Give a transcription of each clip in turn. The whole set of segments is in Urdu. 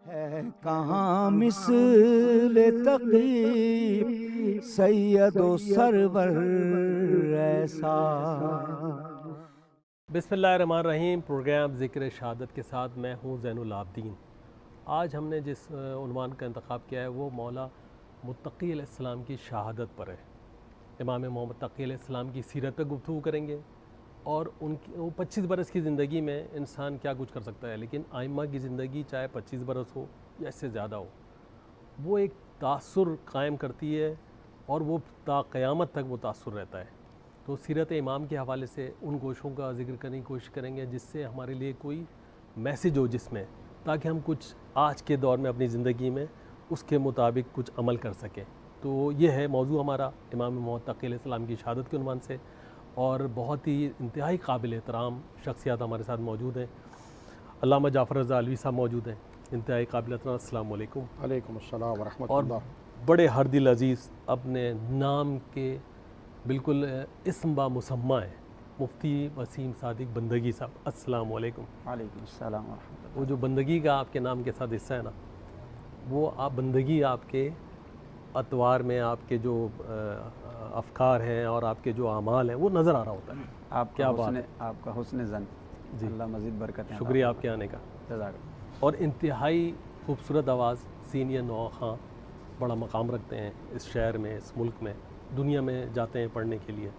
ہے کہاں مثل تقی سید و سرور ایسا۔ بسم اللہ الرحمن الرحیم۔ پروگرام ذکر شہادت کے ساتھ میں ہوں زین العابدین۔ آج ہم نے جس عنوان کا انتخاب کیا ہے وہ مولا متقی علیہ السلام کی شہادت پر ہے۔ امام محمد تقی علیہ السلام کی سیرت پہ گفتگو کریں گے اور ان کی 25 برس کی زندگی میں انسان کیا کچھ کر سکتا ہے، لیکن ائمہ کی زندگی چاہے 25 برس ہو یا اس سے زیادہ ہو، وہ ایک تاثر قائم کرتی ہے اور وہ تا قیامت تک وہ تاثر رہتا ہے۔ تو سیرت امام کے حوالے سے ان گوشوں کا ذکر کرنے کی کوشش کریں گے جس سے ہمارے لیے کوئی میسیج ہو جس میں، تاکہ ہم کچھ آج کے دور میں اپنی زندگی میں اس کے مطابق کچھ عمل کر سکیں۔ تو یہ ہے موضوع ہمارا امام محمد تقی علیہ السلام کی شہادت کے عنوان سے، اور بہت ہی انتہائی قابل احترام شخصیات ہمارے ساتھ موجود ہیں۔ علامہ جعفر رضا علوی صاحب موجود ہیں، انتہائی قابل احترام۔ السلام علیکم۔ علیکم السلام ورحمۃ اور اللہ۔ بڑے ہر دل عزیز اپنے نام کے بالکل اسم با مسمہ ہے، مفتی وسیم صادق بندگی صاحب۔ السلام علیکم۔ وعلیکم السلام ورحمۃ اللہ۔ وہ جو بندگی کا آپ کے نام کے ساتھ حصہ ہے نا، وہ آپ بندگی آپ کے اطوار میں آپ کے جو افکار ہیں اور آپ کے جو اعمال ہیں وہ نظر آ رہا ہوتا ہے۔ آپ کیا کا بات حسن، ہے، آپ کا حسن زن، جی اللہ مزید برکتیں عطا شکریہ آپ کے آنے کا۔ جزاک اللہ۔ اور انتہائی خوبصورت آواز، سینئر نوآ خاں، بڑا مقام رکھتے ہیں اس شہر میں، اس ملک میں، دنیا میں جاتے ہیں پڑھنے کے لیے،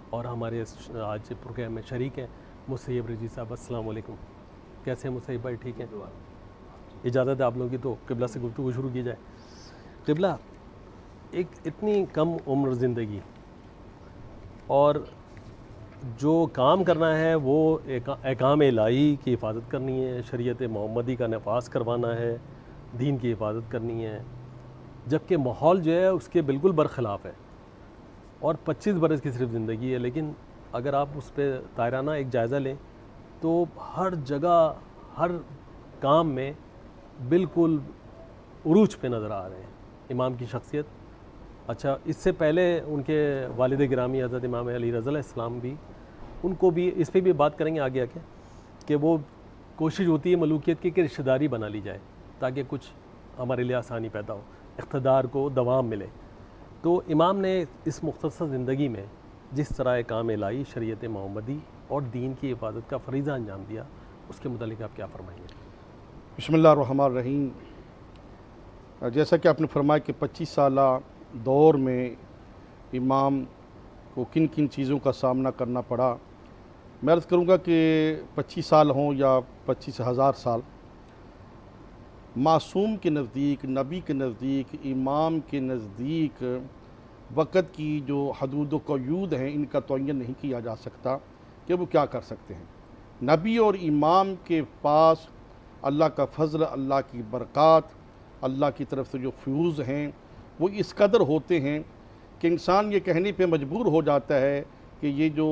اور ہمارے آج پروگرام میں شریک ہیں مسیب رضی صاحب۔ السلام علیکم، کیسے ہیں مسیب بھائی؟ ٹھیک ہیں؟ اجازت ہے آپ لوگوں کی تو قبلہ سے گفتگو شروع کی جائے۔ قبلہ، ایک اتنی کم عمر زندگی اور جو کام کرنا ہے وہ احکام الہی کی حفاظت کرنی ہے، شریعت محمدی کا نفاذ کروانا ہے، دین کی حفاظت کرنی ہے، جبکہ ماحول جو ہے اس کے بالکل برخلاف ہے، اور 25 برس کی صرف زندگی ہے، لیکن اگر آپ اس پہ طائرانہ ایک جائزہ لیں تو ہر جگہ ہر کام میں بالکل عروج پہ نظر آ رہے ہیں امام کی شخصیت۔ اچھا، اس سے پہلے ان کے والد گرامی حضرت امام علی رضی اللہ السلام بھی، ان کو بھی اس پہ بھی بات کریں گے آگے آگے، کہ وہ کوشش ہوتی ہے ملوکیت کی کہ رشتہ داری بنا لی جائے تاکہ کچھ ہمارے لیے آسانی پیدا ہو، اقتدار کو دوام ملے۔ تو امام نے اس مختصر زندگی میں جس طرح کام الہی، شریعت محمدی اور دین کی حفاظت کا فریضہ انجام دیا، اس کے متعلق آپ کیا فرمائیں گے؟ بسم اللہ الرحمن الرحیم۔ جیسا کہ آپ نے فرمایا کہ 25 سالہ دور میں امام کو کن کن چیزوں کا سامنا کرنا پڑا، میں عرض کروں گا کہ 25 سال ہوں یا 25,000 سال، معصوم کے نزدیک، نبی کے نزدیک، امام کے نزدیک وقت کی جو حدود و قیود ہیں ان کا تعین نہیں کیا جا سکتا کہ وہ کیا کر سکتے ہیں۔ نبی اور امام کے پاس اللہ کا فضل، اللہ کی برکات، اللہ کی طرف سے جو فیوز ہیں وہ اس قدر ہوتے ہیں کہ انسان یہ کہنے پہ مجبور ہو جاتا ہے کہ یہ جو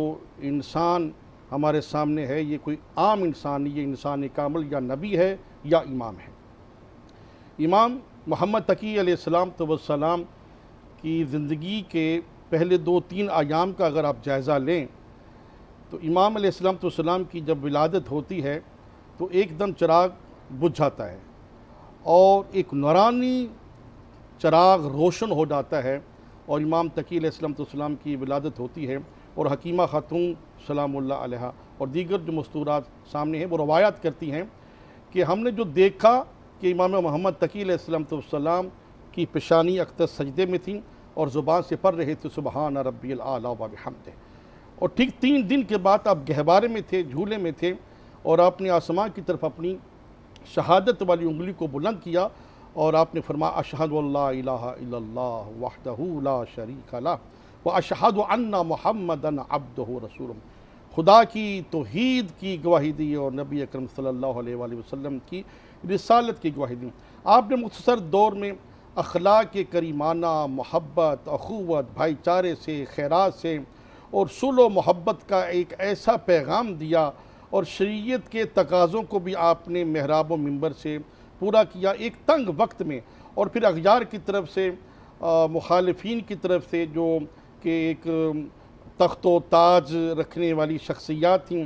انسان ہمارے سامنے ہے یہ کوئی عام انسان نہیں، یہ انسان کامل یا نبی ہے یا امام ہے۔ امام محمد تقی علیہ السلام کی زندگی کے پہلے 2-3 ایام کا اگر آپ جائزہ لیں تو امام علیہ السلام کی جب ولادت ہوتی ہے تو ایک دم چراغ بجھ جاتا ہے اور ایک نورانی چراغ روشن ہو جاتا ہے، اور امام تقی علیہ السلام کی ولادت ہوتی ہے، اور حکیمہ خاتون سلام اللہ علیہا اور دیگر جو مستورات سامنے ہیں وہ روایات کرتی ہیں کہ ہم نے جو دیکھا کہ امام محمد تقی علیہ السلام کی پیشانی اختر سجدے میں تھیں اور زبان سے پڑھ رہے تھے سبحان ربی الاعلیٰ و بحمدہ، اور ٹھیک 3 دن کے بعد آپ گہوارے میں تھے، جھولے میں تھے، اور آپ نے آسمان کی طرف اپنی شہادت والی انگلی کو بلند کیا اور آپ نے فرمایا اشہد اللہ الہ الا اللہ وحدہ لا شریک لہ واشہد ان محمدا عبدہ رسولہ، خدا کی توحید کی گواہی دی اور نبی اکرم صلی اللہ علیہ وآلہ وسلم کی رسالت کی گواہی دی۔ آپ نے مختصر دور میں اخلاق کریمانہ، محبت، اخوت، بھائی چارے سے، خیرات سے اور صلح و محبت کا ایک ایسا پیغام دیا، اور شریعت کے تقاضوں کو بھی آپ نے محراب و منبر سے پورا کیا ایک تنگ وقت میں، اور پھر اغیار کی طرف سے، مخالفین کی طرف سے جو کہ ایک تخت و تاج رکھنے والی شخصیات تھیں،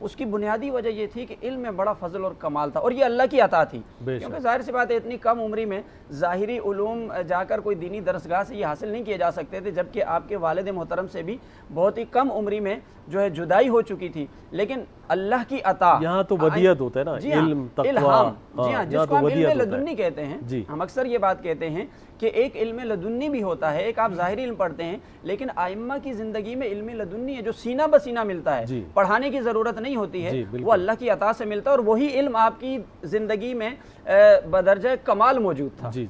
اس کی بنیادی وجہ یہ تھی کہ علم میں بڑا فضل اور کمال تھا، اور یہ اللہ کی عطا تھی، کیونکہ ظاہر سی بات ہے اتنی کم عمری میں ظاہری علوم جا کر کوئی دینی درسگاہ سے یہ حاصل نہیں کیے جا سکتے تھے، جبکہ آپ کے والد محترم سے بھی بہت ہی کم عمری میں جو ہے جدائی ہو چکی تھی، لیکن اللہ کی عطا یہاں تو ودیت ہوتا ہے نا، علم تقوی، جی ہاں، جس کو ہم علم لدنی کہتے ہیں، ہم اکثر یہ بات کہتے ہیں کہ ایک علم لدنی بھی ہوتا ہے، ایک آپ ظاہری علم پڑھتے ہیں، لیکن ائمہ کی زندگی میں علم لدنی ہے جو سینہ بسینہ ملتا ہے، پڑھانے کی ضرورت نہیں ہوتی ہے، وہ اللہ کی عطا سے ملتا ہے، اور وہی علم آپ کی زندگی میں بدرجہ کمال موجود تھا۔ جی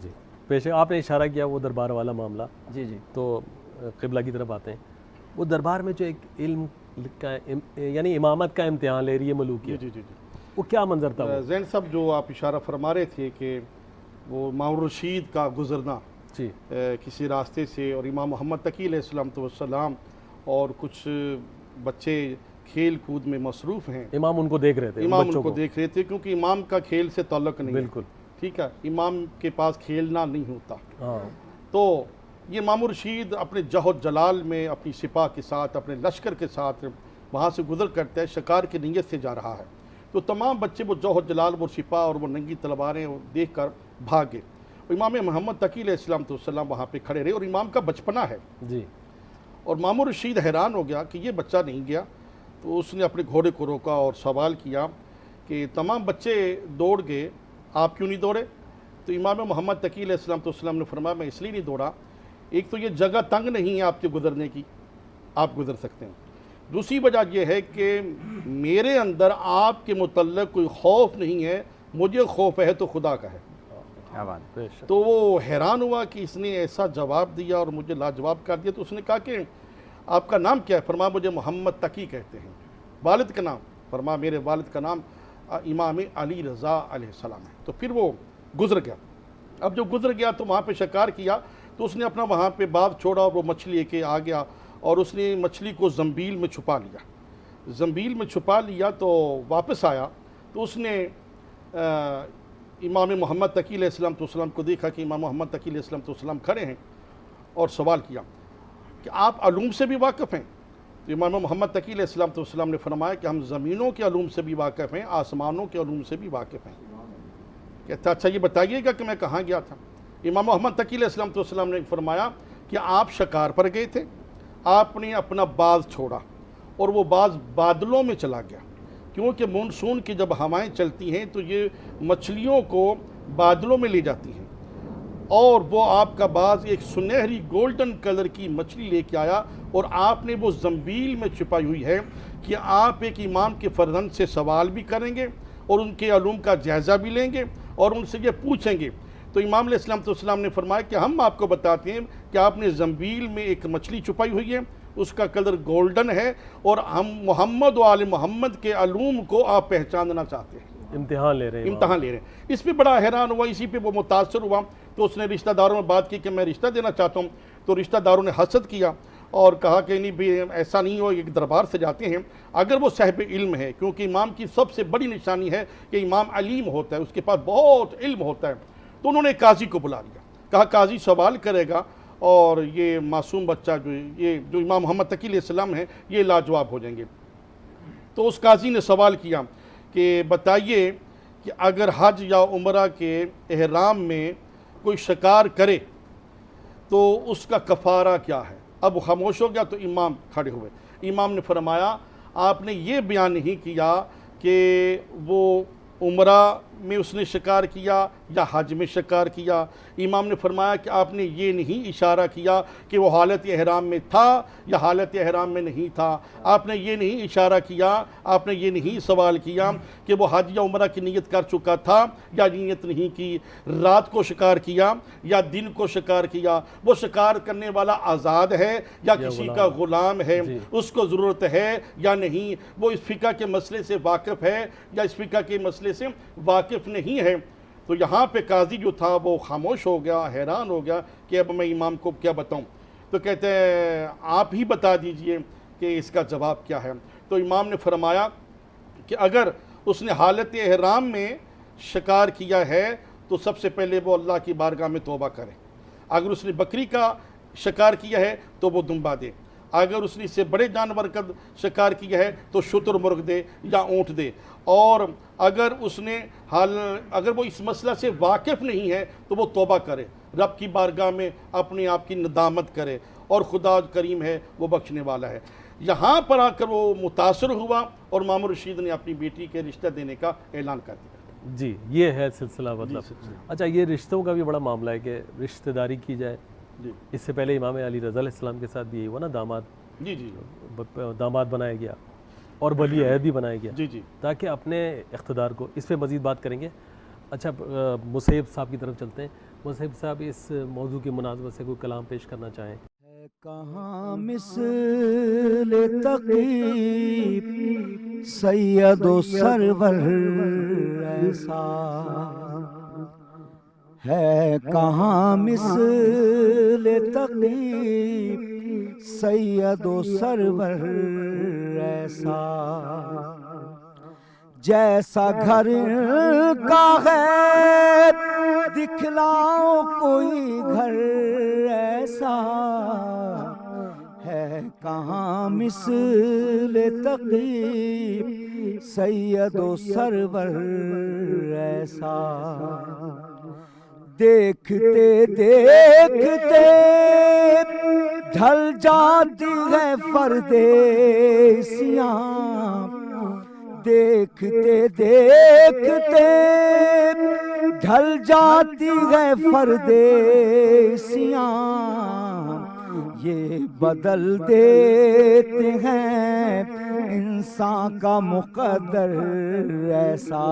پیش آپ نے اشارہ کیا وہ دربار والا معاملہ، جی تو قبلہ کی طرف آتے ہیں۔ وہ دربار میں جو ایک علم کا یعنی امامت کا امتحان لے رہی ہے ملوکیت، جی وہ کیا منظر تھا؟ زین صاحب جو آپ اشارہ فرما رہے تھے کہ وہ مامون الرشید کا گزرنا کسی راستے سے، اور امام محمد تقی علیہ السلام اور کچھ بچے کھیل کود میں مصروف ہیں، امام ان کو دیکھ رہے تھے، امام ان کو دیکھ رہے تھے، کیونکہ امام کا کھیل سے تعلق نہیں، بالکل ٹھیک ہے، امام کے پاس کھیلنا نہیں ہوتا۔ تو یہ مامون الرشید اپنے جہد جلال میں اپنی سپاہ کے ساتھ، اپنے لشکر کے ساتھ وہاں سے گزر کرتا ہے، شکار کی نیت سے جا رہا ہے، تو تمام بچے وہ جوہر جلال، وہ سپاہ اور وہ ننگی تلواریں دیکھ کر بھاگے۔ امام محمد تقی علیہ السلام وہاں پہ کھڑے رہے، اور امام کا بچپنا ہے، اور مامون الرشید حیران ہو گیا کہ یہ بچہ نہیں گیا، تو اس نے اپنے گھوڑے کو روکا اور سوال کیا کہ تمام بچے دوڑ گئے، آپ کیوں نہیں دوڑے؟ تو امام محمد تقی علیہ السلام نے فرمایا میں اس لیے نہیں دوڑا، ایک تو یہ جگہ تنگ نہیں ہے آپ کے گزرنے کی، آپ گزر سکتے ہیں، دوسری وجہ یہ ہے کہ میرے اندر آپ کے متعلق کوئی خوف نہیں ہے، مجھے خوف ہے تو خدا کا ہے۔ تو وہ حیران ہوا کہ اس نے ایسا جواب دیا اور مجھے لاجواب کر دیا، تو اس نے کہا کہ آپ کا نام کیا ہے؟ فرمایا مجھے محمد تقی کہتے ہیں۔ والد کا نام؟ فرمایا میرے والد کا نام امام علی رضا علیہ السلام ہے۔ تو پھر وہ گزر گیا۔ اب جو گزر گیا تو وہاں پہ شکار کیا، تو اس نے اپنا وہاں پہ باغ چھوڑا اور وہ مچھلی لے کے آ گیا، اور اس نے مچھلی کو زنبیل میں چھپا لیا۔ زنبیل میں چھپا لیا تو واپس آیا، تو اس نے امام محمد تقی علیہ السلام کو دیکھا کہ امام محمد تقی علیہ السلام کھڑے ہیں، اور سوال کیا کہ آپ علوم سے بھی واقف ہیں؟ تو امام محمد تقی علیہ السلام نے فرمایا کہ ہم زمینوں کے علوم سے بھی واقف ہیں، آسمانوں کے علوم سے بھی واقف ہیں۔ کہتا اچھا یہ بتائیے گا کہ میں کہاں گیا تھا؟ امام محمد تقی علیہ السلام نے فرمایا کہ آپ شکار پر گئے تھے، آپ نے اپنا باز چھوڑا، اور وہ باز بادلوں میں چلا گیا، کیونکہ مونسون کی جب ہوائیں چلتی ہیں تو یہ مچھلیوں کو بادلوں میں لے جاتی ہیں، اور وہ آپ کا باز ایک سنہری گولڈن کلر کی مچھلی لے کے آیا، اور آپ نے وہ زنبیل میں چھپائی ہوئی ہے کہ آپ ایک امام کے فرزند سے سوال بھی کریں گے، اور ان کے علوم کا جائزہ بھی لیں گے، اور ان سے یہ پوچھیں گے۔ تو امام علیہ السلام نے فرمایا کہ ہم آپ کو بتاتے ہیں کہ آپ نے زنبیل میں ایک مچھلی چھپائی ہوئی ہے، اس کا کلر گولڈن ہے، اور ہم محمد و آل محمد کے علوم کو آپ پہچاننا چاہتے ہیں، امتحان لے رہے ہیں۔ اس پہ بڑا حیران ہوا، اسی پہ وہ متاثر ہوا، تو اس نے رشتہ داروں میں بات کی کہ میں رشتہ دینا چاہتا ہوں، تو رشتہ داروں نے حسد کیا اور کہا کہ نہیں بھی ایسا نہیں ہو، ایک دربار سے جاتے ہیں، اگر وہ صاحب علم ہے، کیونکہ امام کی سب سے بڑی نشانی ہے کہ امام علیم ہوتا ہے، اس کے پاس بہت علم ہوتا ہے، تو انہوں نے قاضی کو بلا لیا، کہا قاضی سوال کرے گا، اور یہ معصوم بچہ جو امام محمد تقی علیہ السلام ہے یہ لاجواب ہو جائیں گے۔ تو اس قاضی نے سوال کیا کہ بتائیے کہ اگر حج یا عمرہ کے احرام میں کوئی شکار کرے تو اس کا کفارہ کیا ہے؟ اب خاموش ہو گیا، تو امام کھڑے ہوئے۔ امام نے فرمایا آپ نے یہ بیان نہیں کیا کہ وہ عمرہ میں اس نے شکار کیا یا حج میں شکار کیا۔ امام نے فرمایا کہ آپ نے یہ نہیں اشارہ کیا کہ وہ حالت احرام میں تھا یا حالت احرام میں نہیں تھا، آپ نے یہ نہیں اشارہ کیا، آپ نے یہ نہیں سوال کیا کہ وہ حج یا عمرہ کی نیت کر چکا تھا یا نیت نہیں کی، رات کو شکار کیا یا دن کو شکار کیا، وہ شکار کرنے والا آزاد ہے یا کسی کا غلام ہے، اس کو ضرورت ہے یا نہیں، وہ اس فقہ کے مسئلے سے واقف ہے یا اس فقہ کے مسئلے سے واقف نہیں ہے۔ تو یہاں پہ قاضی جو تھا وہ خاموش ہو گیا، حیران ہو گیا کہ اب میں امام کو کیا بتاؤں، تو کہتے ہیں آپ ہی بتا دیجئے کہ اس کا جواب کیا ہے۔ تو امام نے فرمایا کہ اگر اس نے حالت احرام میں شکار کیا ہے تو سب سے پہلے وہ اللہ کی بارگاہ میں توبہ کرے، اگر اس نے بکری کا شکار کیا ہے تو وہ دمبا دے، اگر اس نے اس سے بڑے جانور کا شکار کیا ہے تو شتر مرغ دے یا اونٹ دے، اور اگر اس نے اگر وہ اس مسئلہ سے واقف نہیں ہے تو وہ توبہ کرے، رب کی بارگاہ میں اپنے آپ کی ندامت کرے، اور خدا کریم ہے، وہ بخشنے والا ہے۔ یہاں پر آ کر وہ متاثر ہوا اور مامون رشید نے اپنی بیٹی کے رشتہ دینے کا اعلان کر دیا۔ جی یہ ہے سلسلہ مطلب۔ اچھا یہ رشتوں کا بھی بڑا معاملہ ہے کہ رشتہ داری کی جائے۔ جی اس سے پہلے امام علی رضا علیہ السلام کے ساتھ بھی یہی ہوا نا، داماد بنایا گیا اور ولی عہد بھی بنایا گیا، جی جی تاکہ اپنے اقتدار کو، اس پہ مزید بات کریں گے۔ اچھا مصیب صاحب کی طرف چلتے ہیں۔ مصیب صاحب اس موضوع کی مناسبت سے کوئی کلام پیش کرنا چاہیں؟ کہاں مثل تقی سید و سرور ایسا ہے، کہاں مثل تقی سید و سرور ایسا، جیسا گھر کا ہے دکھلاؤ کوئی گھر ایسا ہے، کہاں مثل تقی سید و سرور ایسا، دیکھتے دیکھتے ڈھل جاتی ہے پردیسیاں، دیکھتے دیکھتے ڈھل جاتی ہے پردیسیاں، یہ بدل دیتے ہیں انسان کا مقدر ایسا،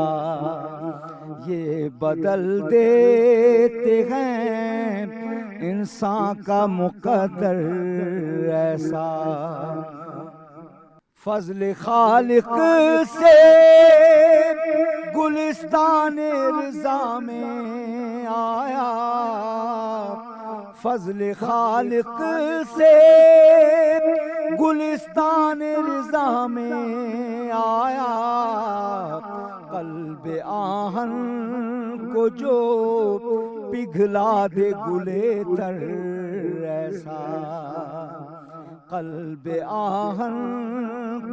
یہ بدل دیتے ہیں انسان کا مقدر ایسا، فضل خالق سے گلستان رضا میں آیا، فضل خالق سے گلستان رضا میں آیا، قلب آہن کو جو پگھلا دے گلے تر ایسا، قلب آہن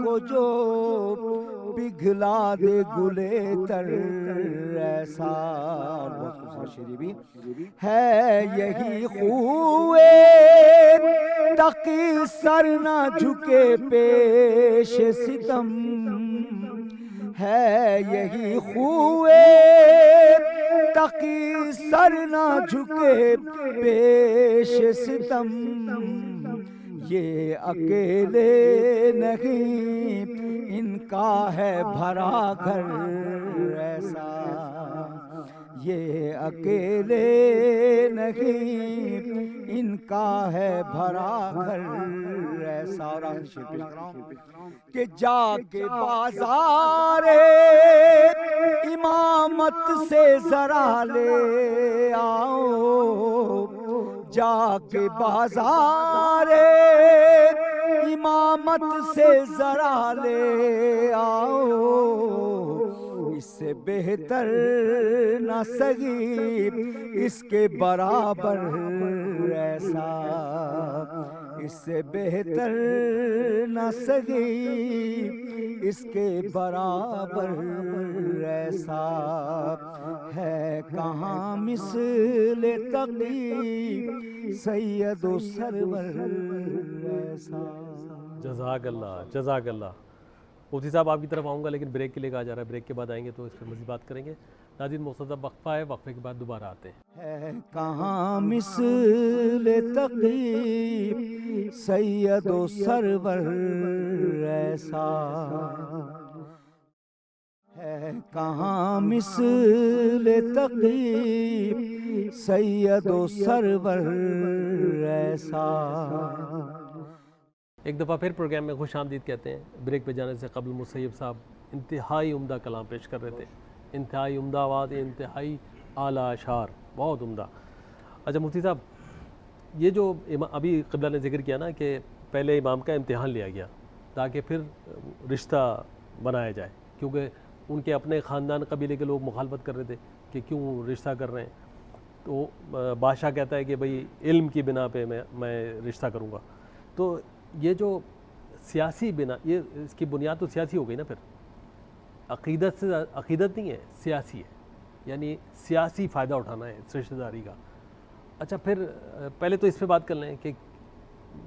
کو جو پگھلا دے گلے تر ایسا، بھی ہے یہی خوے تقی سر نہ جھکے پیش ستم، ہے یہی خوے تقی سر نہ جھکے پیش ستم، یہ اکیلے نہیں ان کا ہے بھرا گھر ایسا، یہ اکیلے نہیں ان کا ہے بھرا گھر ایسا، اور آخر شعر پیش کر رہا ہوں کہ جا کے بازار امامت سے ذرا لے آؤ، جا کے بازار امامت سے ذرا لے آؤ، اس سے بہتر نہ سگی اس کے برابر ایسا، اس سے بہتر نہ سگی اس کے برابر ایسا ہے، کہاں مثل تقی سید و سرور ایسا۔ جزاک اللہ جزاک اللہ۔ مفتی صاحب آپ کی طرف آؤں گا لیکن بریک کے لیے کہا جا رہا ہے، بریک کے بعد آئیں گے تو اس پہ مزید بات کریں گے۔ ناظرین مختصر وقفہ ہے، وقفے کے بعد دوبارہ آتے ہیں۔ ہے کہاں مثل تقی سید و سرور ایسا، ہے کہاں مثل تقی سید و سرور ایسا۔ ایک دفعہ پھر پروگرام میں خوش آمدید کہتے ہیں۔ بریک پہ جانے سے قبل مصیب صاحب انتہائی عمدہ کلام پیش کر رہے تھے، انتہائی عمدہ آواز، انتہائی اعلیٰ اشعار، بہت عمدہ۔ اچھا مفتی صاحب، یہ جو ابھی قبلہ نے ذکر کیا نا کہ پہلے امام کا امتحان لیا گیا تاکہ پھر رشتہ بنایا جائے، کیونکہ ان کے اپنے خاندان قبیلے کے لوگ مخالفت کر رہے تھے کہ کیوں رشتہ کر رہے ہیں، تو بادشاہ کہتا ہے کہ بھئی علم کی بنا پہ میں رشتہ کروں گا۔ تو یہ جو سیاسی بنا، یہ اس کی بنیاد تو سیاسی ہو گئی نا، پھر عقیدت سے عقیدت نہیں ہے، سیاسی ہے، یعنی سیاسی فائدہ اٹھانا ہے اس رشتہ داری کا۔ اچھا پھر پہلے تو اس پہ بات کر لیں کہ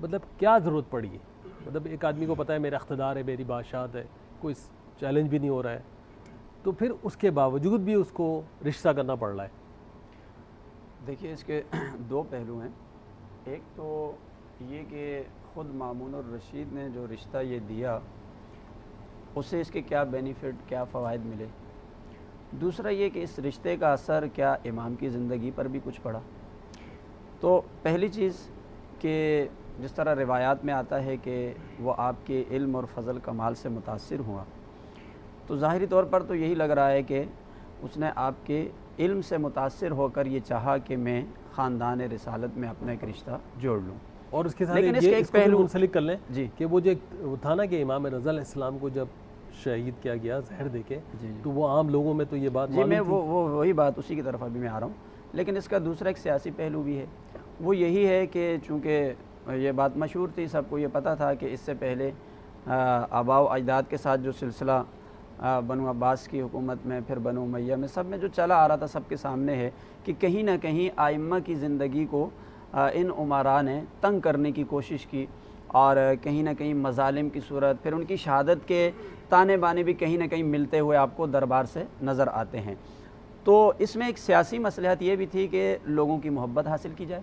مطلب کیا ضرورت پڑی ہے، مطلب ایک آدمی کو پتہ ہے میرا اقتدار ہے، میری بادشاہت ہے، کوئی چیلنج بھی نہیں ہو رہا ہے، تو پھر اس کے باوجود بھی اس کو رشتہ کرنا پڑ رہا ہے۔ دیکھیے اس کے دو پہلو ہیں، ایک تو یہ کہ خود مامون الرشید نے جو رشتہ یہ دیا اس سے اس کے کیا بینیفٹ، کیا فوائد ملے، دوسرا یہ کہ اس رشتے کا اثر کیا امام کی زندگی پر بھی کچھ پڑا۔ تو پہلی چیز کہ جس طرح روایات میں آتا ہے کہ وہ آپ کے علم اور فضل کمال سے متاثر ہوا، تو ظاہری طور پر تو یہی لگ رہا ہے کہ اس نے آپ کے علم سے متاثر ہو کر یہ چاہا کہ میں خاندان رسالت میں اپنا ایک رشتہ جوڑ لوں۔ اور اس کے ساتھ لیکن اس یہ کے ایک اس کو بھی پہلو منسلک کر لیں جی کہ وہ جو ایک تھا نا کہ امام رضا علیہ السلام کو جب شہید کیا گیا زہر دے کے، جی تو وہ عام لوگوں میں تو یہ بات جی میں معلوم تھی۔ وہی بات اسی کی طرف ابھی میں آ رہا ہوں، لیکن اس کا دوسرا ایک سیاسی پہلو بھی ہے، وہ یہی ہے کہ چونکہ یہ بات مشہور تھی، سب کو یہ پتہ تھا کہ اس سے پہلے آباء و اجداد کے ساتھ جو سلسلہ بنو عباس کی حکومت میں، پھر بنو امیہ میں، سب میں جو چلا آ رہا تھا سب کے سامنے ہے کہ کہیں نہ کہیں ائمہ کی زندگی کو ان عمراء نے تنگ کرنے کی کوشش کی، اور کہیں نہ کہیں مظالم کی صورت، پھر ان کی شہادت کے تانے بانے بھی کہیں نہ کہیں ملتے ہوئے آپ کو دربار سے نظر آتے ہیں۔ تو اس میں ایک سیاسی مصلحت یہ بھی تھی کہ لوگوں کی محبت حاصل کی جائے،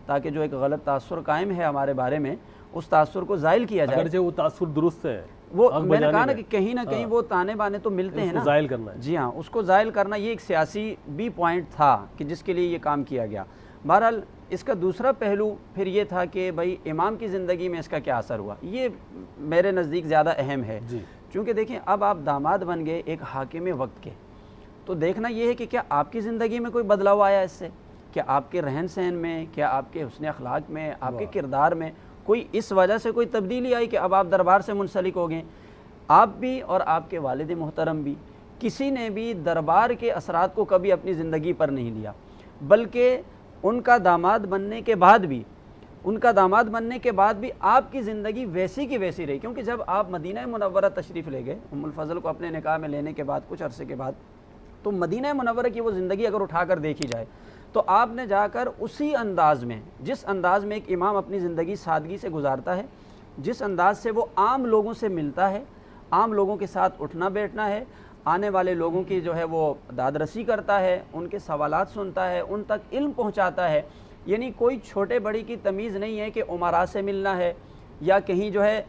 تاکہ جو ایک غلط تاثر قائم ہے ہمارے بارے میں اس تاثر کو زائل کیا جائے۔ اگرچہ وہ تاثر درست ہے، وہ میں نے کہا نا کہ کہیں نہ کہیں وہ تانے بانے تو ملتے ہیں اس کو نا، زائل کرنا ہے۔ جی ہاں، اس کو زائل کرنا یہ ایک سیاسی بھی پوائنٹ تھا کہ جس کے لیے یہ کام کیا گیا۔ بہرحال اس کا دوسرا پہلو پھر یہ تھا کہ بھائی امام کی زندگی میں اس کا کیا اثر ہوا، یہ میرے نزدیک زیادہ اہم ہے۔ جی چونکہ دیکھیں اب آپ داماد بن گئے ایک حاکم وقت کے، تو دیکھنا یہ ہے کہ کیا آپ کی زندگی میں کوئی بدلاؤ آیا اس سے، کیا آپ کے رہن سہن میں، کیا آپ کے حسن اخلاق میں، آپ کے کردار میں کوئی اس وجہ سے کوئی تبدیلی آئی کہ اب آپ دربار سے منسلک ہو گئے۔ آپ بھی اور آپ کے والد محترم بھی، کسی نے بھی دربار کے اثرات کو کبھی اپنی زندگی پر نہیں لیا، بلکہ ان کا داماد بننے کے بعد بھی آپ کی زندگی ویسی کی ویسی رہی، کیونکہ جب آپ مدینہ منورہ تشریف لے گئے ام الفضل کو اپنے نکاح میں لینے کے بعد کچھ عرصے کے بعد، تو مدینہ منورہ کی وہ زندگی اگر اٹھا کر دیکھی جائے تو آپ نے جا کر اسی انداز میں، جس انداز میں ایک امام اپنی زندگی سادگی سے گزارتا ہے، جس انداز سے وہ عام لوگوں سے ملتا ہے، عام لوگوں کے ساتھ اٹھنا بیٹھنا ہے، آنے والے لوگوں کی جو ہے وہ داد رسی کرتا ہے، ان کے سوالات سنتا ہے، ان تک علم پہنچاتا ہے، یعنی کوئی چھوٹے بڑی کی تمیز نہیں ہے کہ امراء سے ملنا ہے یا کہیں جو ہے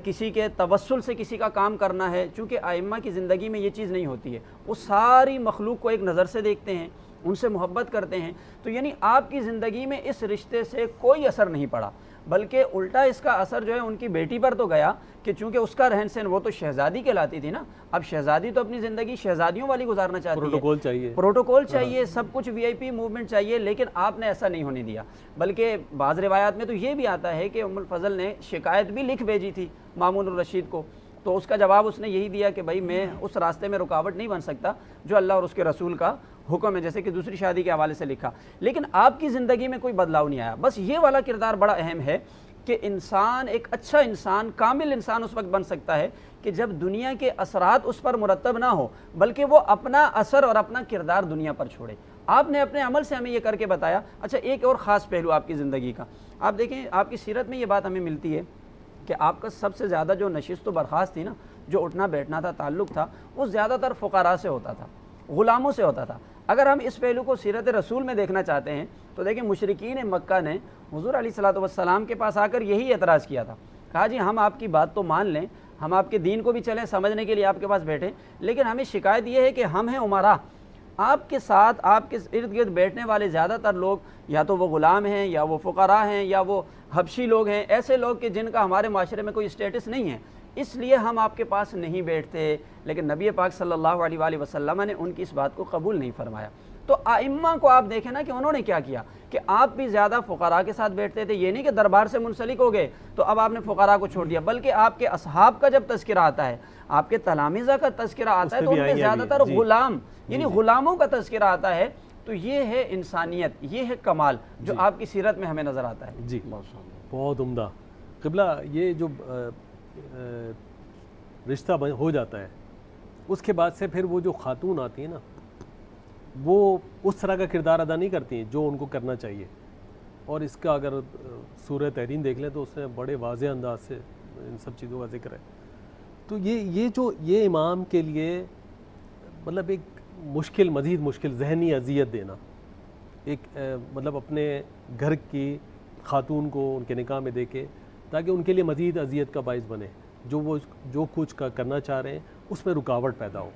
کسی کے توسل سے کسی کا کام کرنا ہے، چونکہ ائمہ کی زندگی میں یہ چیز نہیں ہوتی ہے، وہ ساری مخلوق کو ایک نظر سے دیکھتے ہیں، ان سے محبت کرتے ہیں۔ تو یعنی آپ کی زندگی میں اس رشتے سے کوئی اثر نہیں پڑا، بلکہ الٹا اس کا اثر جو ہے ان کی بیٹی پر تو گیا کہ چونکہ اس کا رہن سہن، وہ تو شہزادی کہلاتی تھی نا، اب شہزادی تو اپنی زندگی شہزادیوں والی گزارنا چاہتی ہے، پروٹوکول چاہیے، پروٹوکول چاہیے، سب کچھ وی آئی پی موومنٹ چاہیے، لیکن آپ نے ایسا نہیں ہونے دیا۔ بلکہ بعض روایات میں تو یہ بھی آتا ہے کہ ام الفضل نے شکایت بھی لکھ بھیجی تھی مامون الرشید کو، تو اس کا جواب اس نے یہی دیا کہ بھائی میں اس راستے میں رکاوٹ نہیں بن سکتا جو اللہ اور اس کے رسول کا حکم ہے، جیسے کہ دوسری شادی کے حوالے سے لکھا۔ لیکن آپ کی زندگی میں کوئی بدلاؤ نہیں آیا، بس یہ والا کردار بڑا اہم ہے کہ انسان ایک اچھا انسان، کامل انسان اس وقت بن سکتا ہے کہ جب دنیا کے اثرات اس پر مرتب نہ ہو، بلکہ وہ اپنا اثر اور اپنا کردار دنیا پر چھوڑے۔ آپ نے اپنے عمل سے ہمیں یہ کر کے بتایا۔ اچھا ایک اور خاص پہلو آپ کی زندگی کا، آپ دیکھیں آپ کی سیرت میں یہ بات ہمیں ملتی ہے کہ آپ کا سب سے زیادہ جو نشست و برخاست تھی نا، جو اٹھنا بیٹھنا تھا، تعلق تھا، وہ زیادہ تر فقراء سے ہوتا تھا، غلاموں سے ہوتا تھا۔ اگر ہم اس پہلو کو سیرت رسول میں دیکھنا چاہتے ہیں تو دیکھیں مشرکین مکہ نے حضور علیہ الصلوۃ والسلام کے پاس آ کر یہی اعتراض کیا تھا، کہا جی ہم آپ کی بات تو مان لیں، ہم آپ کے دین کو بھی چلیں سمجھنے کے لیے آپ کے پاس بیٹھیں، لیکن ہمیں شکایت یہ ہے کہ ہم ہیں عمراء، آپ کے ساتھ آپ کے ارد گرد بیٹھنے والے زیادہ تر لوگ یا تو وہ غلام ہیں یا وہ فقراء ہیں یا وہ حبشی لوگ ہیں، ایسے لوگ کہ جن کا ہمارے معاشرے میں کوئی اسٹیٹس نہیں ہے، اس لیے ہم آپ کے پاس نہیں بیٹھتے۔ لیکن نبی پاک صلی اللہ علیہ وآلہ وسلم نے ان کی اس بات کو قبول نہیں فرمایا۔ تو ائمہ کو آپ دیکھیں نا کہ انہوں نے کیا کیا کہ آپ بھی زیادہ فقراء کے ساتھ بیٹھتے تھے، یہ نہیں کہ دربار سے منسلک ہو گئے تو اب آپ نے فقراء کو چھوڑ دیا، بلکہ آپ کے اصحاب کا جب تذکرہ آتا ہے، آپ کے تلامذہ کا تذکرہ آتا ہے تو ان میں زیادہ تر غلام، یعنی غلاموں کا تذکرہ آتا ہے۔ تو یہ ہے انسانیت، یہ ہے کمال جو آپ کی سیرت میں ہمیں نظر آتا ہے۔ جی بہت عمدہ۔ قبلہ یہ جو رشتہ ہو جاتا ہے اس کے بعد سے پھر وہ جو خاتون آتی ہیں نا وہ اس طرح کا کردار ادا نہیں کرتی ہیں جو ان کو کرنا چاہیے. اور اس کا اگر سورہ تحریم دیکھ لیں تو اس میں بڑے واضح انداز سے ان سب چیزوں کا ذکر ہے. تو یہ امام کے لیے مطلب ایک مزید مشکل ذہنی اذیت دینا، ایک مطلب اپنے گھر کی خاتون کو ان کے نکاح میں دے کے تاکہ ان کے لیے مزید اذیت کا باعث بنے، وہ جو کچھ کرنا چاہ رہے ہیں اس میں رکاوٹ پیدا ہو.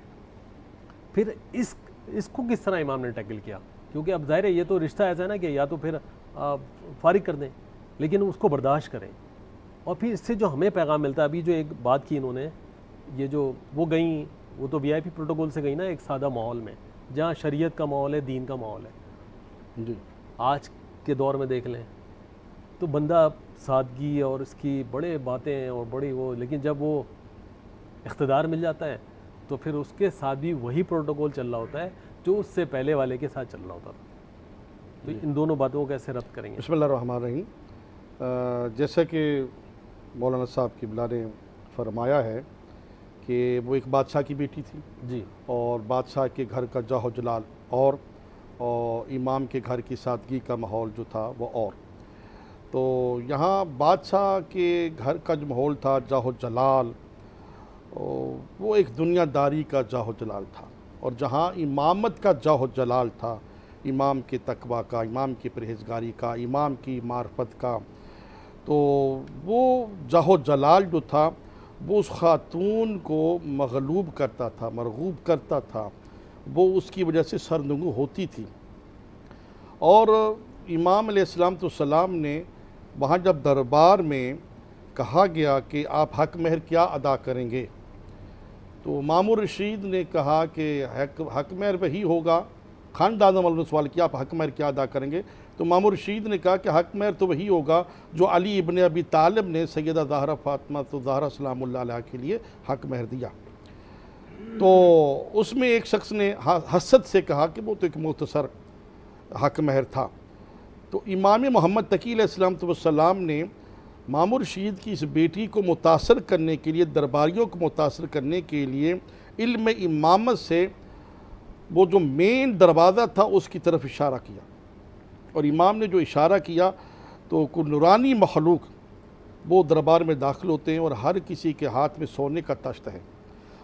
پھر اس کو کس طرح امام نے ٹیکل کیا؟ کیونکہ اب ظاہر ہے یہ تو رشتہ ایسا ہے نا کہ یا تو پھر فارغ کر دیں لیکن اس کو برداشت کریں. اور پھر اس سے جو ہمیں پیغام ملتا ہے، ابھی جو ایک بات کی انہوں نے، یہ جو وہ گئیں وہ تو VIP پروٹوکول سے گئی نا ایک سادہ ماحول میں جہاں شریعت کا ماحول ہے، دین کا ماحول ہے. جی آج کے دور میں دیکھ لیں تو بندہ سادگی اور اس کی بڑے باتیں اور بڑی وہ، لیکن جب وہ اقتدار مل جاتا ہے تو پھر اس کے ساتھ بھی وہی پروٹوکول چل رہا ہوتا ہے جو اس سے پہلے والے کے ساتھ چل رہا ہوتا تھا. تو ان دونوں باتوں کو کیسے ربط کریں گے؟ بسم اللہ الرحمن الرحیم. جیسا کہ مولانا صاحب کی بلا نے فرمایا ہے کہ وہ ایک بادشاہ کی بیٹی تھی جی، اور بادشاہ کے گھر کا جاہ و جلال اور امام کے گھر کی سادگی کا ماحول جو تھا وہ اور. تو یہاں بادشاہ کے گھر کا جو ماحول تھا جاہ و جلال وہ ایک دنیا داری کا جاہ و جلال تھا، اور جہاں امامت کا جاہ و جلال تھا، امام کے تقویٰ کا، امام کی پرہیزگاری کا، امام کی معرفت کا، تو وہ جاہ و جلال جو تھا وہ اس خاتون کو مغلوب کرتا تھا، مرغوب کرتا تھا، وہ اس کی وجہ سے سرنگوں ہوتی تھی. اور امام علیہ السلام نے وہاں جب دربار میں کہا گیا کہ آپ حق مہر کیا ادا کریں گے، تو مامور رشید نے کہا کہ حق مہر وہی ہوگا. خاندان والوں نے سوال کیا آپ حق مہر کیا ادا کریں گے، تو مامور رشید نے کہا کہ حق مہر تو وہی ہوگا جو علی ابن ابی طالب نے سیدہ زہرا فاطمہ تو زہرا سلام اللہ علیہ کے لیے حق مہر دیا. تو اس میں ایک شخص نے حسد سے کہا کہ وہ تو ایک مختصر حق مہر تھا. تو امام محمد تقی علیہ السلام نے مامور رشید کی اس بیٹی کو متاثر کرنے کے لیے، درباریوں کو متاثر کرنے کے لیے علم امامت سے وہ جو مین دروازہ تھا اس کی طرف اشارہ کیا. اور امام نے جو اشارہ کیا تو کوئی نورانی مخلوق وہ دربار میں داخل ہوتے ہیں اور ہر کسی کے ہاتھ میں سونے کا تشت ہے،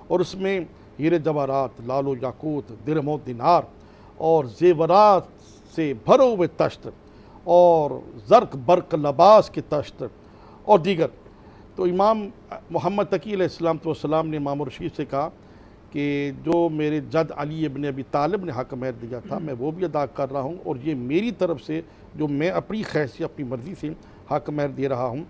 اور اس میں ہیرے جواہرات، لال و یاقوت، درہم و دینار اور زیورات سے بھرے ہوئے تشت اور زرق برق لباس کے تشت اور دیگر. تو امام محمد تقی علیہ السلام نے مامور رشید سے کہا کہ جو میرے جد علی ابن ابی طالب نے حق مہر دیا تھا میں وہ بھی ادا کر رہا ہوں، اور یہ میری طرف سے جو میں اپنی حیثیت اپنی مرضی سے حق مہر دے رہا ہوں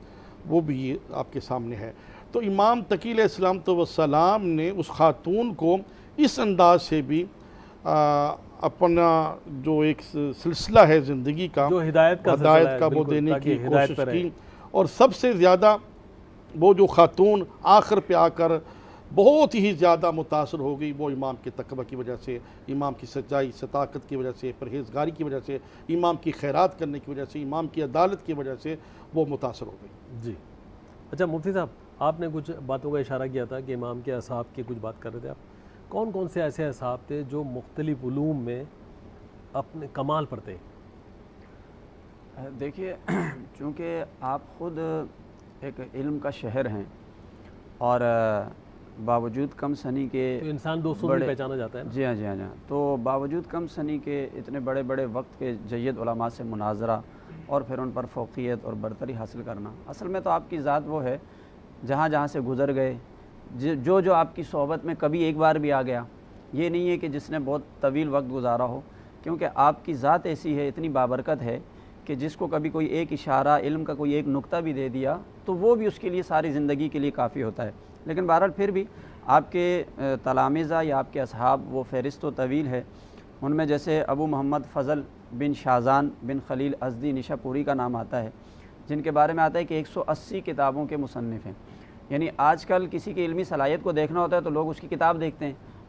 وہ بھی آپ کے سامنے ہے. تو امام تقی علیہ السلام نے اس خاتون کو اس انداز سے بھی اپنا جو ایک سلسلہ ہے زندگی کا، جو ہدایت کا وہ دینے کی کوشش کی. اور سب سے زیادہ وہ جو خاتون آخر پہ آ کر بہت ہی زیادہ متاثر ہو گئی، وہ امام کے تقویٰ کی وجہ سے، امام کی سچائی صداقت کی وجہ سے، پرہیزگاری کی وجہ سے، امام کی خیرات کرنے کی وجہ سے، امام کی عدالت کی وجہ سے وہ متاثر ہو گئی. جی اچھا مفتی صاحب، آپ نے کچھ باتوں کا اشارہ کیا تھا کہ امام کے اصحاب کی کچھ بات کر رہے تھے آپ. کون کون سے ایسے اصحاب تھے جو مختلف علوم میں اپنے کمال پر تھے؟ دیکھیے، چونکہ آپ خود ایک علم کا شہر ہیں اور باوجود کم سنی کے تو انسان دوستوں میں پہچانا جاتا ہے نا؟ جی ہاں جی ہاں جی ہاں. تو باوجود کم سنی کے اتنے بڑے بڑے وقت کے جید علماء سے مناظرہ اور پھر ان پر فوقیت اور برتری حاصل کرنا، اصل میں تو آپ کی ذات وہ ہے جہاں جہاں سے گزر گئے، جو آپ کی صحبت میں کبھی ایک بار بھی آ گیا. یہ نہیں ہے کہ جس نے بہت طویل وقت گزارا ہو، کیونکہ آپ کی ذات ایسی ہے، اتنی بابرکت ہے کہ جس کو کبھی کوئی ایک اشارہ علم کا کوئی ایک نقطہ بھی دے دیا تو وہ بھی اس کے لیے ساری زندگی کے لیے کافی ہوتا ہے. لیکن بہرحال پھر بھی آپ کے تلامذہ یا آپ کے اصحاب وہ فہرست و طویل ہے. ان میں جیسے ابو محمد فضل بن شازان بن خلیل ازدی نشا پوری کا نام آتا ہے، جن کے بارے میں آتا ہے کہ 180 کتابوں کے مصنف ہیں. یعنی آج کل کسی کی علمی صلاحیت کو دیکھنا ہوتا ہے تو لوگ اس کی کتاب دیکھتے ہیں.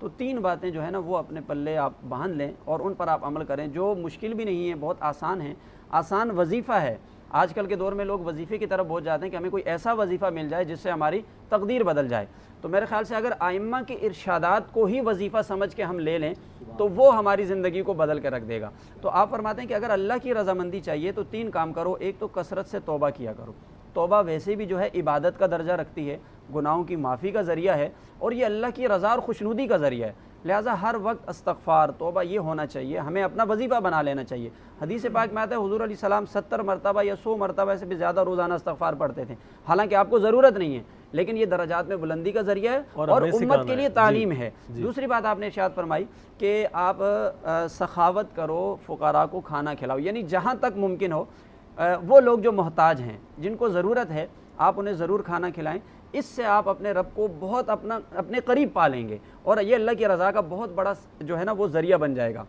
تو 3 باتیں جو ہے نا وہ اپنے پلے آپ باندھ لیں اور ان پر آپ عمل کریں، جو مشکل بھی نہیں ہے، بہت آسان ہیں، آسان وظیفہ ہے۔ آج کل کے دور میں لوگ وظیفے کی طرف بہت جاتے ہیں کہ ہمیں کوئی ایسا وظیفہ مل جائے جس سے ہماری تقدیر بدل جائے، تو میرے خیال سے اگر ائمہ کے ارشادات کو ہی وظیفہ سمجھ کے ہم لے لیں تو وہ ہماری زندگی کو بدل کے رکھ دے گا۔ تو آپ فرماتے ہیں کہ اگر اللہ کی رضامندی چاہیے تو 3 کام کرو، ایک تو کثرت سے توبہ کیا کرو۔ توبہ ویسے بھی جو ہے عبادت کا درجہ رکھتی ہے، گناہوں کی معافی کا ذریعہ ہے، اور یہ اللہ کی رضا اور خوشنودی کا ذریعہ ہے، لہٰذا ہر وقت استغفار توبہ یہ ہونا چاہیے، ہمیں اپنا وظیفہ بنا لینا چاہیے۔ حدیث پاک میں آتا ہے حضور علیہ السلام 70 مرتبہ یا 100 مرتبہ سے بھی زیادہ روزانہ استغفار پڑھتے تھے، حالانکہ آپ کو ضرورت نہیں ہے، لیکن یہ درجات میں بلندی کا ذریعہ ہے اور ہمیں امت سکھانا کے لیے ہے۔ تعلیم ہے۔ جی۔ دوسری بات آپ نے ارشاد فرمائی کہ آپ سخاوت کرو، فقراء کو کھانا کھلاؤ، یعنی جہاں تک ممکن ہو وہ لوگ جو محتاج ہیں، جن کو ضرورت ہے، آپ انہیں ضرور کھانا کھلائیں۔ اس سے آپ اپنے رب کو بہت اپنے قریب پالیں گے اور یہ اللہ کی رضا کا بہت بڑا جو ہے نا وہ ذریعہ بن جائے گا۔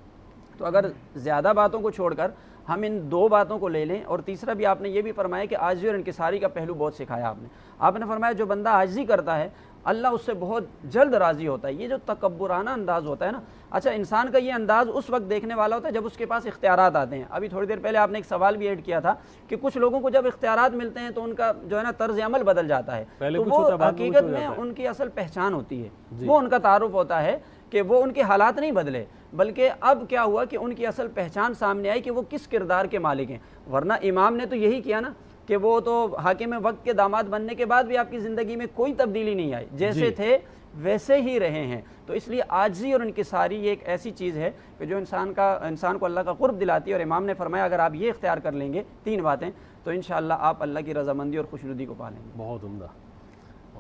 تو اگر زیادہ باتوں کو چھوڑ کر ہم ان 2 باتوں کو لے لیں، اور تیسرا بھی آپ نے یہ بھی فرمایا کہ عاجزی اور انکساری کا پہلو بہت سکھایا آپ نے فرمایا جو بندہ عاجزی کرتا ہے اللہ اس سے بہت جلد راضی ہوتا ہے۔ یہ جو تکبرانہ انداز ہوتا ہے نا، اچھا انسان کا یہ انداز اس وقت دیکھنے والا ہوتا ہے جب اس کے پاس اختیارات آتے ہیں۔ ابھی تھوڑی دیر پہلے آپ نے ایک سوال بھی ایڈ کیا تھا کہ کچھ لوگوں کو جب اختیارات ملتے ہیں تو ان کا جو ہے نا طرز عمل بدل جاتا ہے، تو وہ حقیقت میں ان کی اصل پہچان ہوتی ہے، وہ ان کا تعارف ہوتا ہے کہ وہ ان کے حالات نہیں بدلے، بلکہ اب کیا ہوا کہ ان کی اصل پہچان سامنے آئی کہ وہ کس کردار کے مالک ہیں۔ ورنہ امام نے تو یہی کیا نا کہ وہ تو حاکم وقت کے داماد بننے کے بعد بھی آپ کی زندگی میں کوئی تبدیلی نہیں آئی، جیسے تھے ویسے ہی رہے ہیں۔ تو اس لیے عاجزی اور انکساری یہ ایک ایسی چیز ہے کہ جو انسان کو اللہ کا قرب دلاتی ہے، اور امام نے فرمایا اگر آپ یہ اختیار کر لیں گے 3 باتیں تو انشاءاللہ آپ اللہ کی رضامندی اور خوشنودی کو پالیں گے۔ بہت عمدہ۔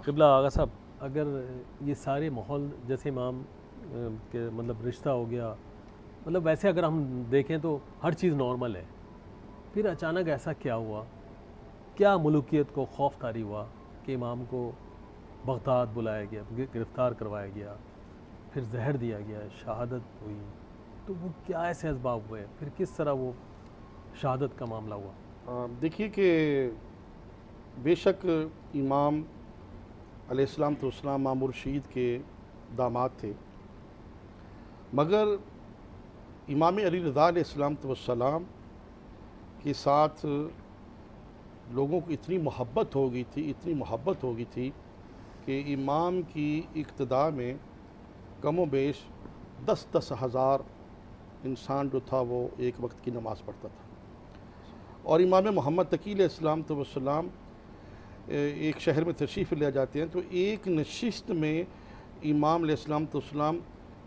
قبلہ آغا صاحب، اگر یہ سارے ماحول جیسے امام کہ مطلب رشتہ ہو گیا، مطلب ویسے اگر ہم دیکھیں تو ہر چیز نارمل ہے، پھر اچانک ایسا کیا ہوا، کیا ملوکیت کو خوف طاری ہوا کہ امام کو بغداد بلایا گیا، گرفتار کروایا گیا، پھر زہر دیا گیا، شہادت ہوئی، تو وہ کیا ایسے اسباب ہوئے، پھر کس طرح وہ شہادت کا معاملہ ہوا؟ دیکھیے کہ بے شک امام علیہ السلام تو اسلام مامور رشید کے داماد تھے، مگر امام علی رضا علیہ السلام تو السلام کے ساتھ لوگوں کو اتنی محبت ہو گئی تھی کہ امام کی اقتداء میں کم و بیش 10 ہزار انسان جو تھا وہ ایک وقت کی نماز پڑھتا تھا، اور امام محمد تقی علیہ السلام تو السلام ایک شہر میں تشریف لے جاتے ہیں تو ایک نشست میں امام علیہ السلام تو السلام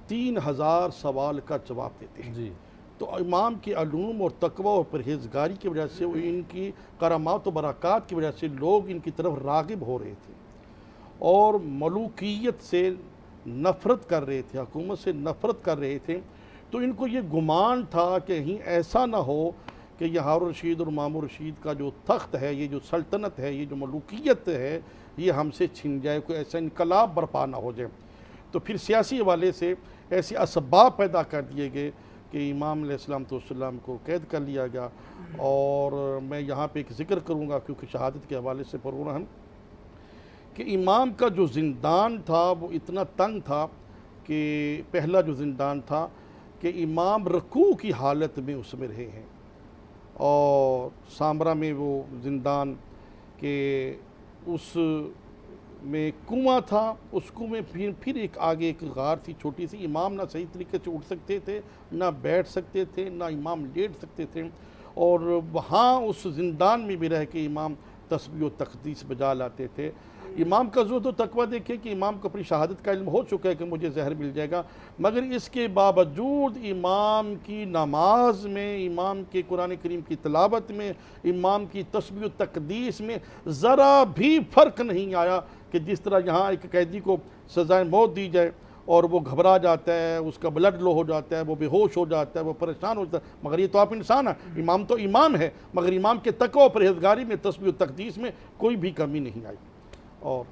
3000 سوال کا جواب دیتے ہیں۔ جی۔ تو امام کی علوم اور تقوی اور پرہیزگاری کی وجہ سے، ان کی کرامات و برکات کی وجہ سے لوگ ان کی طرف راغب ہو رہے تھے اور ملوکیت سے نفرت کر رہے تھے، حکومت سے نفرت کر رہے تھے۔ تو ان کو یہ گمان تھا کہ کہیں ایسا نہ ہو کہ یہ ہارون رشید اور مامون رشید کا جو تخت ہے، یہ جو سلطنت ہے، یہ جو ملوکیت ہے، یہ ہم سے چھن جائے، کوئی ایسا انقلاب برپا نہ ہو جائے۔ تو پھر سیاسی حوالے سے ایسے اسباب پیدا کر دیے گئے کہ امام علیہ السلام کو قید کر لیا گیا۔ اور میں یہاں پہ ایک ذکر کروں گا کیونکہ شہادت کے حوالے سے پرورہن، کہ امام کا جو زندان تھا وہ اتنا تنگ تھا کہ پہلا جو زندان تھا کہ امام رکوع کی حالت میں اس میں رہے ہیں، اور سامرا میں وہ زندان کہ اس میں کنواں تھا، اس کنویں میں پھر ایک آگے ایک غار تھی چھوٹی سی، امام نہ صحیح طریقے سے اٹھ سکتے تھے، نہ بیٹھ سکتے تھے، نہ امام لیٹ سکتے تھے، اور وہاں اس زندان میں بھی رہ کے امام تسبیح و تقدیس بجا لاتے تھے۔ امام کا زہد و تقویٰ دیکھیں کہ امام کو اپنی شہادت کا علم ہو چکا ہے کہ مجھے زہر مل جائے گا، مگر اس کے باوجود امام کی نماز میں، امام کے قرآن کریم کی تلاوت میں، امام کی تسبیح و تقدیس میں ذرا بھی فرق نہیں آیا کہ جس طرح یہاں ایک قیدی کو سزائے موت دی جائے اور وہ گھبرا جاتا ہے، اس کا بلڈ لو ہو جاتا ہے، وہ بے ہوش ہو جاتا ہے، وہ پریشان ہو جاتا ہے، مگر یہ تو آپ انسان ہیں، امام تو امام ہے، مگر امام کے تقویٰ و پرہیزگاری میں، تسبیح و تقدیس میں کوئی بھی کمی نہیں آئی، اور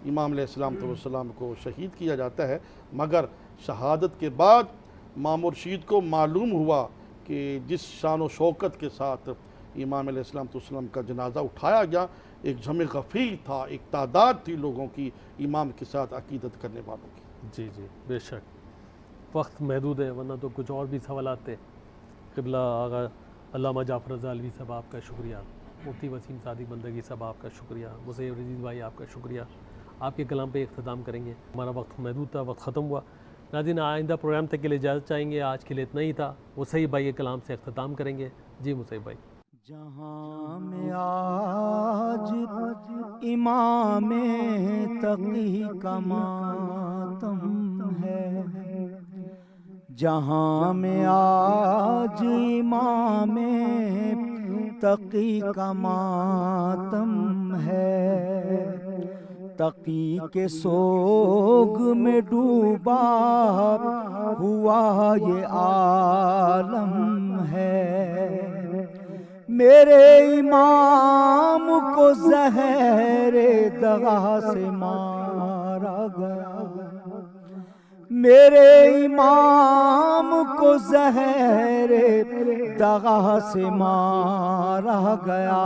امام علیہ السلام کو شہید کیا جاتا ہے۔ مگر شہادت کے بعد مامون رشید کو معلوم ہوا کہ جس شان و شوکت کے ساتھ امام علیہ السلام کا جنازہ اٹھایا گیا، ایک جمع غفیر تھا، ایک تعداد تھی لوگوں کی امام کے ساتھ عقیدت کرنے والوں کی۔ جی جی، بے شک۔ وقت محدود ہے، ورنہ تو کچھ اور بھی سوالات تھے. قبلہ آغا علامہ جعفر رضا علوی صاحب آپ کا شکریہ، مفتی وسیم صادق بندگی صاحب آپ کا شکریہ، مسیب عزیز بھائی آپ کا شکریہ. آپ کے کلام پہ اختتام کریں گے. ہمارا وقت محدود تھا، وقت ختم ہوا. ناظرین آئندہ پروگرام تک کے لیے اجازت چاہیں گے. آج کے لیے اتنا ہی تھا. مسیب بھائی کے کلام سے اختتام کریں گے. جی مسیب بھائی. جہاں میں آج امام تقی کا ماتم ہے، جہاں میں آج امام تقی کا ماتم ہے، تقی کے سوگ میں ڈوبا ہوا یہ عالم ہے. میرے امام کو زہر دغا سے مارا گیا، میرے امام کو زہر دغا سے مارا گیا.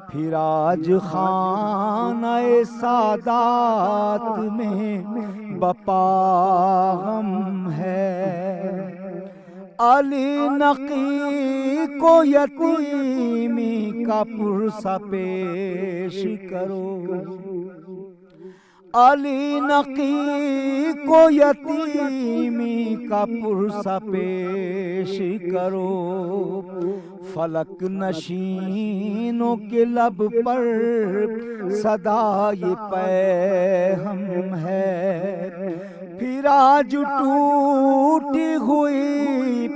پھر آج خانہ سادات میں بپا غم ہے. علی نقی کو یتیمی کا پرسہ پیش کرو، علی نقی کو یتیمی کا پرسہ پیش کرو. فلک نشینوں کے لب پر صدائے پیغام ہے. پھر آج ٹوٹی ہوئی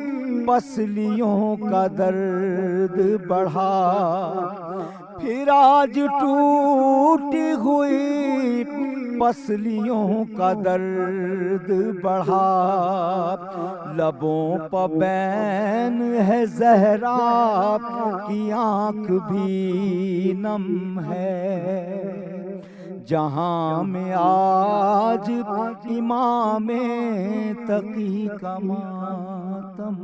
پسلیوں کا درد بڑھا، پھر آج ٹوٹی ہوئی پسلیوں کا درد بڑھا. لبوں پہ بین ہے زہرا کی آنکھ بھی نم ہے. جہاں میں آج امام تقی کا ماتم